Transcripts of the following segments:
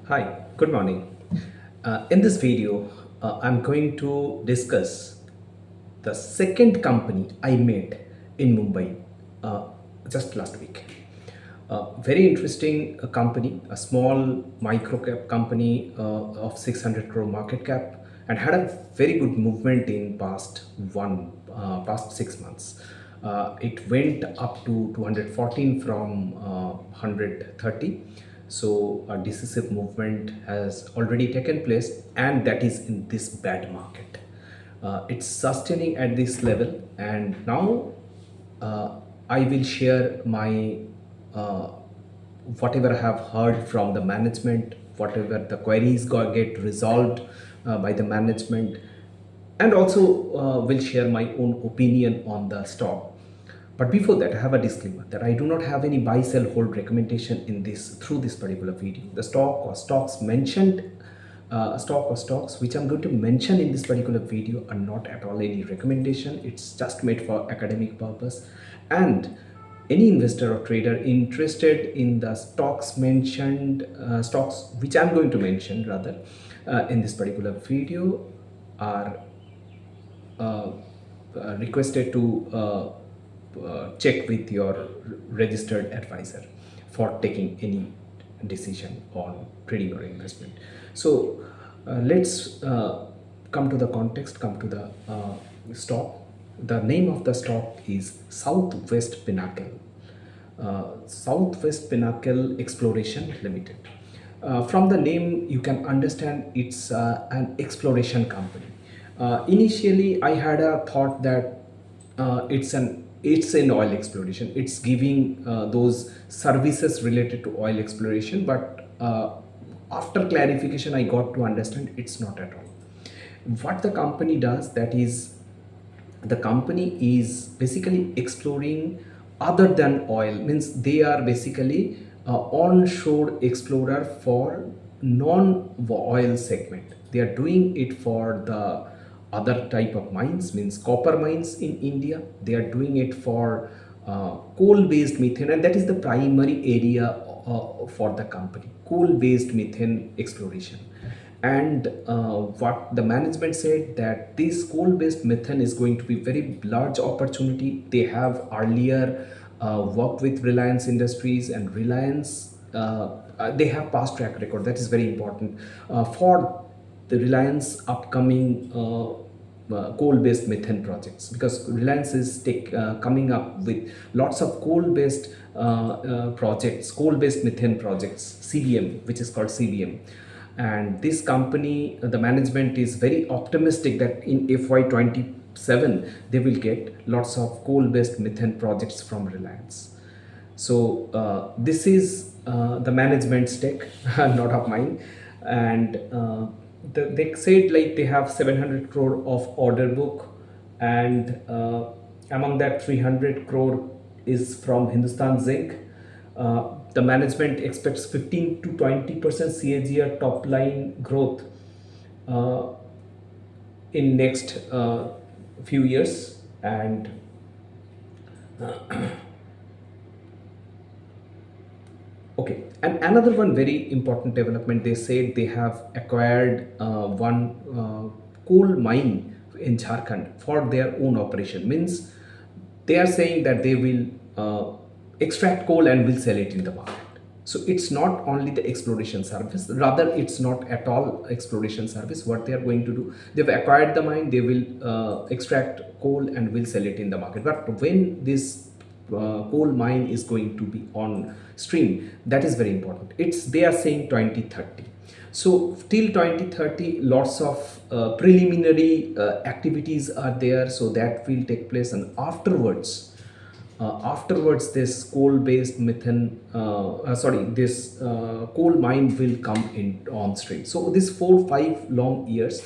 Hi, good morning. In this video, I'm going to discuss the second company I met in Mumbai uh, just last week. Very interesting company, a small microcap company of 600 crore market cap, and had a very good movement in past 6 months. It went up to 214 from 130. So a decisive movement has already taken place, and that is in this bad market. It's sustaining at this level, and now uh, I will share my uh, whatever I have heard from the management, whatever the queries get resolved by the management, and also will share my own opinion on the stock. But before that, I have a disclaimer that I do not have any buy, sell, hold recommendation in this through this particular video. The stock or stocks which I'm going to mention in this particular video are not at all any recommendation. It's just made for academic purpose, and any investor or trader interested in the stocks which I'm going to mention rather in this particular video are uh, requested to check with your registered advisor for taking any decision on trading or investment. So let's come to the context, come to the stock. The name of the stock is Southwest Pinnacle. Southwest Pinnacle Exploration Limited. From the name, you can understand it's an exploration company. Initially, I had a thought that it's an oil exploration. It's giving those services related to oil exploration, but after clarification, I got to understand it's not at all. What the company does, that is, the company is basically exploring other than oil, means they are basically onshore explorer for non-oil segment. They are doing it for the other type of mines, means copper mines in India. They are doing it for coal based methane, and that is the primary area for the company, coal based methane exploration. And what the management said, that this coal based methane is going to be very large opportunity. They have earlier worked with Reliance Industries, and Reliance they have past track record, that is very important for the Reliance upcoming coal-based methane projects, because Reliance is coming up with lots of coal-based projects, coal-based methane projects, CBM, which is called CBM. And this company, the management is very optimistic that in FY27 they will get lots of coal-based methane projects from Reliance. So this is the management's take, not of mine. And they said like they have 700 crore of order book, and among that 300 crore is from Hindustan Zinc. The management expects 15 to 20% CAGR top line growth uh, in next few years. And okay, and another one very important development, they said they have acquired one coal mine in Jharkhand for their own operation. Means they are saying that they will extract coal and will sell it in the market. So it's not only the exploration service, rather it's not at all exploration service. What they are going to do, they've acquired the mine, they will extract coal and will sell it in the market. But when this coal mine is going to be on stream, that is very important. It's, they are saying 2030. So till 2030, lots of preliminary activities are there, so that will take place. And afterwards this coal based methane this coal mine will come in on stream. So this 4 5 long years,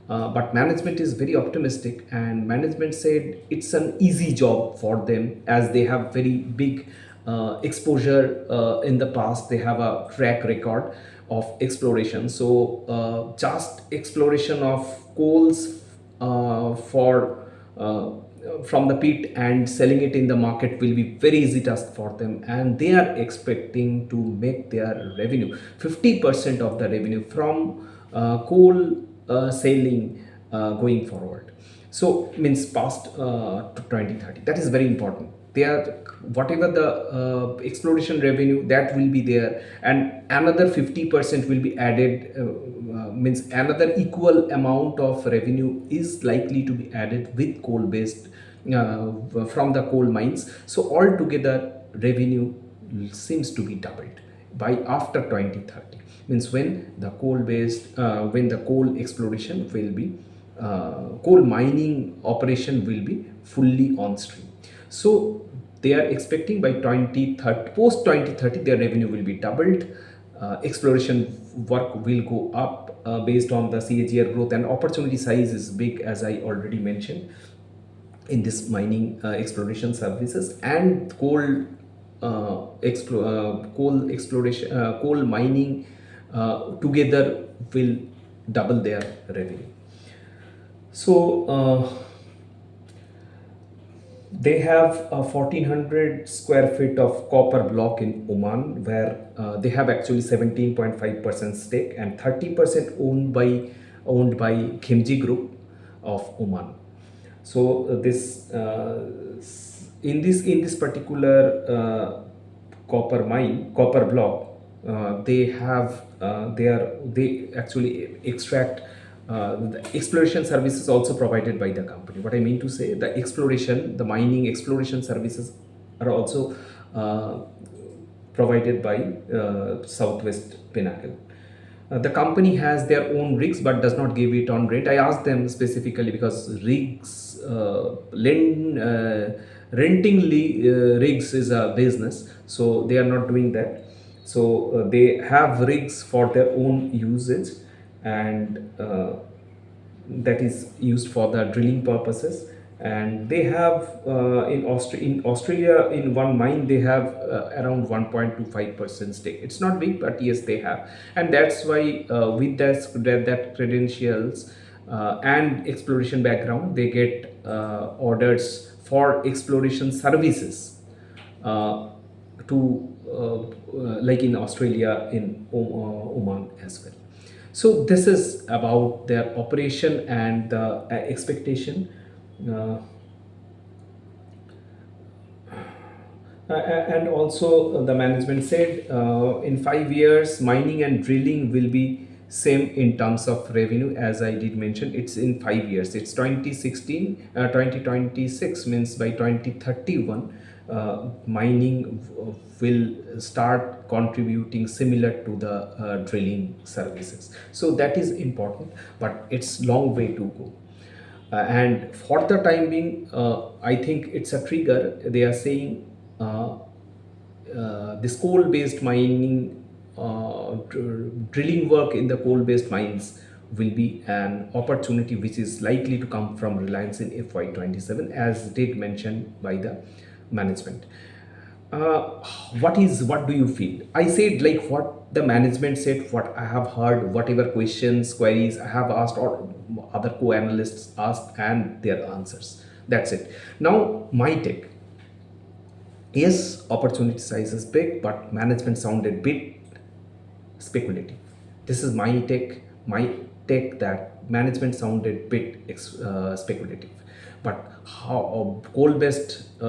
but management is very optimistic, and management said it's an easy job for them, as they have very big exposure in the past. They have a track record of exploration. So just exploration of coals for from the pit and selling it in the market will be very easy task for them, and they are expecting to make their revenue 50% of the revenue from coal selling going forward. So means past to 2030, that is very important. They are, whatever the exploration revenue that will be there, and another 50% will be added, means another equal amount of revenue is likely to be added with coal based from the coal mines. So altogether revenue seems to be doubled by after 2030, means when the coal based when the coal exploration will be coal mining operation will be fully on stream. So they are expecting by 2030, post 2030, their revenue will be doubled. Exploration work will go up based on the CAGR growth, and opportunity size is big, as I already mentioned, in this mining exploration services. And coal exploration, coal mining together will double their revenue. So they have a 1400 square feet of copper block in Oman, where they have actually 17.5% stake, and 30% owned by Khimji Group of Oman. So in this particular copper block, they actually extract the exploration services also provided by the company. What I mean to say, the mining exploration services are also provided by Southwest Pinnacle. The company has their own rigs but does not give it on rent. I asked them specifically because renting rigs is a business, so they are not doing that. So they have rigs for their own usage, and that is used for the drilling purposes. And they have in Australia, in one mine they have around 1.25% stake. It's not big, but yes, they have. And that's why with that credentials and exploration background, they get orders for exploration services to like in Australia, in Oman as well. So this is about their operation and the expectation. Uh, and also the management said in 5 years mining and drilling will be same in terms of revenue. As I did mention, it's in 5 years, it's 2016 2026, means by 2031 mining will start contributing similar to the drilling services. So that is important, but it's long way to go. And for the time being, I think it's a trigger. They are saying this coal based mining, drilling work in the coal based mines will be an opportunity which is likely to come from Reliance in FY27, as did mentioned by the management. What do you feel? I said like what the management said, what I have heard, whatever questions, queries I have asked, or other co-analysts asked, and their answers. That's it. Now my take. Yes, opportunity size is big, but management sounded bit speculative. This is my take. My take that management sounded bit speculative. But how coal-based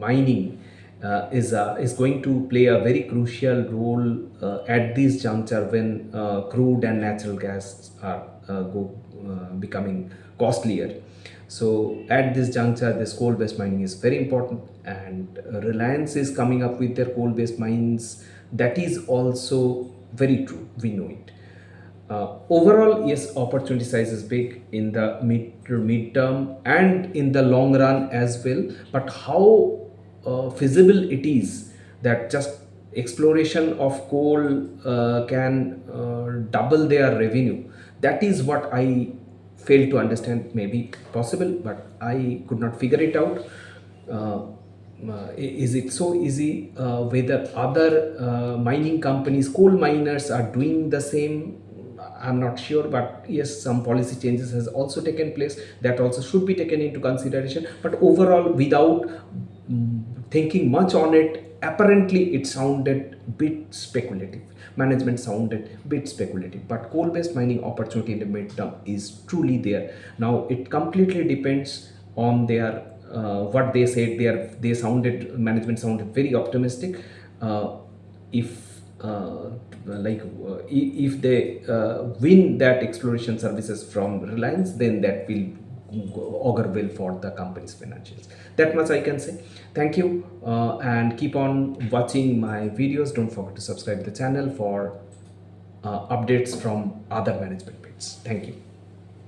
mining is going to play a very crucial role at this juncture when crude and natural gas are becoming costlier. So at this juncture, this coal-based mining is very important, and Reliance is coming up with their coal-based mines. That is also very true. We know it. Overall, yes, opportunity size is big in the mid-term and in the long run as well. But how feasible it is that just exploration of coal can double their revenue? That is what I failed to understand. Maybe possible, but I could not figure it out. Uh, is it so easy? Whether other mining companies, coal miners, are doing the same? I'm not sure, but yes, some policy changes has also taken place that also should be taken into consideration. But overall, without thinking much on it, apparently it sounded bit speculative. Management sounded bit speculative, but coal-based mining opportunity in the midterm is truly there. Now it completely depends on their what they said. They sounded, management sounded very optimistic. If if they win that exploration services from Reliance, then that will augur well for the company's financials. That much I can say. Thank you, and keep on watching my videos. Don't forget to subscribe the channel for updates from other management bits. Thank you.